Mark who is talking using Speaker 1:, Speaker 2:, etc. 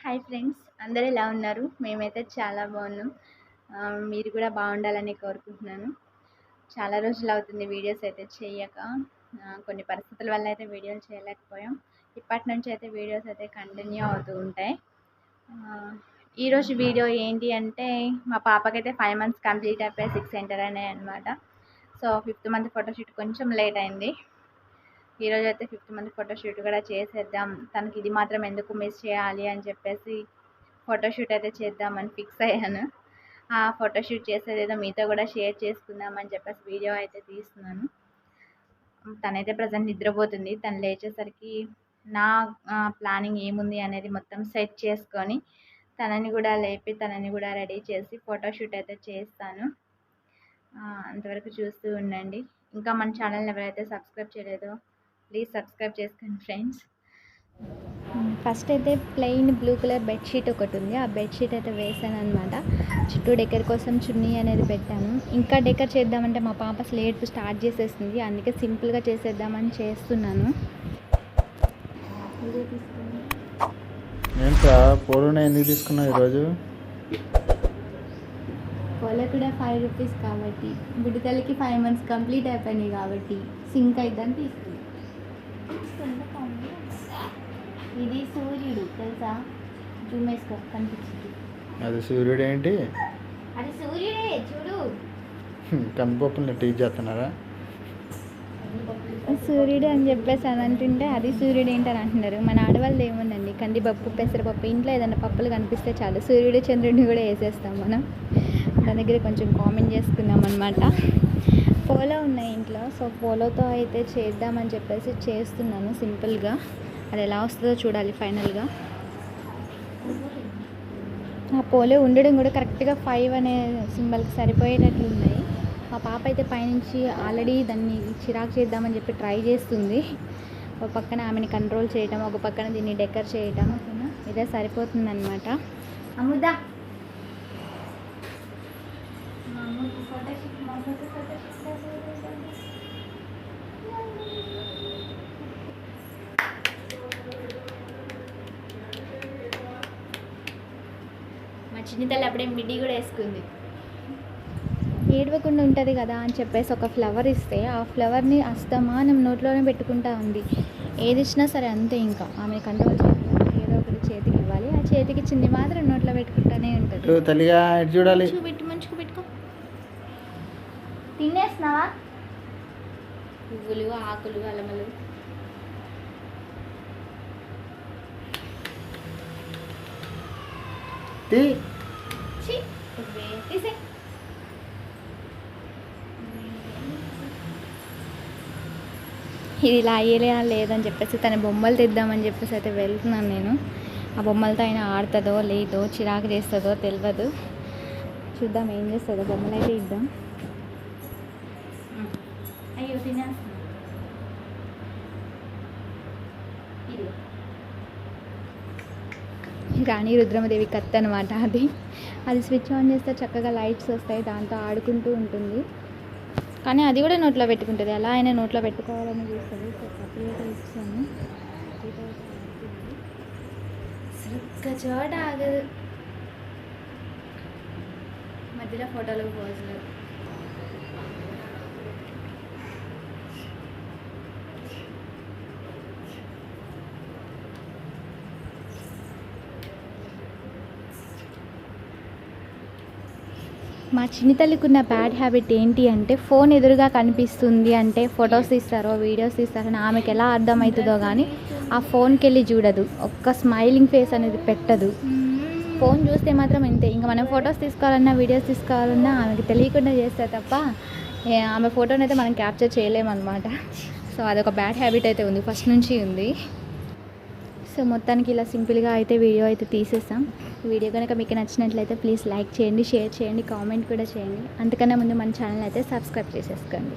Speaker 1: Hi friends, అందరూ ఎలా ఉన్నారు? మేమైతే చాలా బాగున్నాం. మీరు కూడా బాగుండాలని కోరుకుంటున్నాను. చాలా రోజులు అవుతుంది వీడియోస్ అయితే చేయక. కొన్ని పరిస్థితుల వల్ల అయితే వీడియోలు చేయలేకపోయాం. ఇప్పటి నుంచి అయితే వీడియోస్ అయితే కంటిన్యూ అవుతూ ఉంటాయి. ఈరోజు వీడియో ఏంటి అంటే, మా పాపకైతే 5 మంత్స్ కంప్లీట్ అయిపోయి 6 ఎంటర్ అయినాయి అనమాట. సో 5th మంత్ ఫోటోషూట్ కొంచెం లేట్ అయింది. ఈరోజు అయితే 5th మంత్ ఫోటోషూట్ కూడా చేసేద్దాం, తనకి ఇది మాత్రం ఎందుకు మిస్ చేయాలి అని చెప్పేసి ఫోటోషూట్ అయితే చేద్దామని ఫిక్స్ అయ్యాను. ఆ ఫోటోషూట్ చేసేదేదో మీతో కూడా షేర్ చేసుకుందామని చెప్పేసి వీడియో అయితే తీస్తున్నాను. తనైతే ప్రజెంట్ నిద్రపోతుంది. తను లేచేసరికి నా ప్లానింగ్ ఏముంది అనేది మొత్తం సెట్ చేసుకొని తనని కూడా లేపి తనని కూడా రెడీ చేసి ఫోటోషూట్ అయితే చేస్తాను. అంతవరకు చూస్తూ ఉండండి. ఇంకా మన ఛానల్ని ఎవరైతే సబ్స్క్రైబ్ చేయలేదో ప్లీజ్ సబ్స్క్రైబ్ చేసుకోండి ఫ్రెండ్స్. ఫస్ట్ అయితే ప్లెయిన్ బ్లూ కలర్ బెడ్షీట్ ఒకటి ఉంది. ఆ బెడ్షీట్ అయితే వేసాను అనమాట. చుట్టూ డెకర్ కోసం చున్నీ అనేది పెట్టాను. ఇంకా డెకర్ చేద్దామంటే మా పాప స్లేట్ స్టార్ట్ చేసేస్తుంది. అందుకే సింపుల్గా చేసేద్దామని చేస్తున్నాను.
Speaker 2: ఏంట్రా పోలోనే ఎందుకు తీసుకున్నావు ఈరోజు?
Speaker 1: పోలో కూడా 5 రూపీస్ కాబట్టి, బుడ్డితల్లికి 5 మంత్స్ కంప్లీట్ అయిపోయినాయి కాబట్టి సింక్ అయిద్దని తీసుకున్నాను. ఇది సూర్యుడు తెలుసా? జూమ్ వేసుకో కనిపించింది.
Speaker 2: అది సూర్యుడు ఏంటి?
Speaker 1: అది సూర్యుడే చూడు.
Speaker 2: కందిపప్పుని టీచ్ చేస్తున్నారా?
Speaker 1: సూర్యుడు అని చెప్పేసి అని అంటుంటే అది సూర్యుడు ఏంటని అంటున్నారు. మన ఆడవాళ్ళు ఏముందండి, కందిపప్పు పెసరపప్పు ఇంట్లో ఏదైనా పప్పులు కనిపిస్తే చాలు సూర్యుడు చంద్రుడిని కూడా వేసేస్తాం మనం. దాని దగ్గర కొంచెం కామెంట్ చేసుకున్నాం అనమాట. పోలో ఉన్నాయి ఇంట్లో. సో పోలోతో అయితే చేద్దామని చెప్పేసి చేస్తున్నాను సింపుల్గా. అది ఎలా వస్తుందో చూడాలి ఫైనల్గా. ఆ పోలో ఉండడం కూడా కరెక్ట్గా 5 అనే సింబల్కి సరిపోయేటట్లు ఉన్నాయి. మా పాప అయితే పైనుంచి ఆల్రెడీ దాన్ని చిరాకు చేద్దామని చెప్పి ట్రై చేస్తుంది. ఒక పక్కన ఆమెని కంట్రోల్ చేయటం, ఒక పక్కన దీన్ని డెకర్ చేయటం, ఇదే సరిపోతుంది అనమాట. అముదా మా చిన్ని తల్లి అప్పుడే మిడ్డీ కూడా వేసుకుంది. ఏడవకుండా ఉంటుంది కదా అని చెప్పేసి ఒక ఫ్లవర్ ఇస్తే ఆ ఫ్లవర్ని అస్తమానం నోట్లోనే పెట్టుకుంటా ఉంది. ఏది ఇచ్చినా సరే అంతే. ఇంకా ఆమె కంట్రోల్ చేయాలి, ఏదో ఒకటి చేతికి ఇవ్వాలి. ఆ చేతికి చిన్ని మాత్రం నోట్లో పెట్టుకుంటానే ఉంటుంది.
Speaker 2: తల్లిగా చూడాలి.
Speaker 1: పెట్టి మంచుకు పెట్టుకో. తినేస్తున్నావా? పువ్వులు, ఆకులు, అలమలు. తీసే. ఇది ఇలా అయ్యేలా లేదని చెప్పేసి తన బొమ్మలు తెద్దామని చెప్పేసి అయితే వెళ్తున్నాను నేను. ఆ బొమ్మలతో అయినా ఆడుతుందో లేదో, చిరాకు చేస్తుందో తెలియదు. చూద్దాం ఏం చేస్తుందో. బొమ్మలు అయితే ఇద్దాం. అయ్యో తినేస్తా. రాణి రుద్రమదేవి కత్తి అనమాట అది. అది స్విచ్ ఆన్ చేస్తే చక్కగా లైట్స్ వస్తాయి, దాంతో ఆడుకుంటూ ఉంటుంది. కానీ అది కూడా నోట్లో పెట్టుకుంటుంది. ఎలా అయినా నోట్లో పెట్టుకోవాలని చూస్తుంది. సో కత్తితో ఇస్తాను. ఒక్క చోట ఆగదు. మధ్యలో ఫోటోలు పోజులు. మా చిన్ని తల్లికి ఉన్న బ్యాడ్ హ్యాబిట్ ఏంటి అంటే, ఫోన్ ఎదురుగా కనిపిస్తుంది అంటే ఫొటోస్ తీస్తారో వీడియోస్ తీస్తారో ఆమెకి ఎలా అర్థమవుతుందో కానీ ఆ ఫోన్కి వెళ్ళి చూడదు. ఒక్క స్మైలింగ్ ఫేస్ అనేది పెట్టదు. ఫోన్ చూస్తే మాత్రం ఇంతే. ఇంకా మనం ఫొటోస్ తీసుకోవాలన్నా వీడియోస్ తీసుకోవాలన్నా ఆమెకి తెలియకుండా చేస్తే తప్ప ఆమె ఫోటోని అయితే మనం క్యాప్చర్ చేయలేమన్నమాట. సో అదొక బ్యాడ్ హ్యాబిట్ అయితే ఉంది, ఫస్ట్ నుంచి ఉంది. సో మొత్తానికి ఇలా సింపుల్గా అయితే వీడియో అయితే తీసేస్తాం. వీడియో కనుక మీకు నచ్చినట్లయితే ప్లీజ్ లైక్ చేయండి, షేర్ చేయండి, కామెంట్ కూడా చేయండి. అంతకన్నా ముందు మన ఛానల్ అయితే సబ్స్క్రైబ్ చేసేసుకోండి.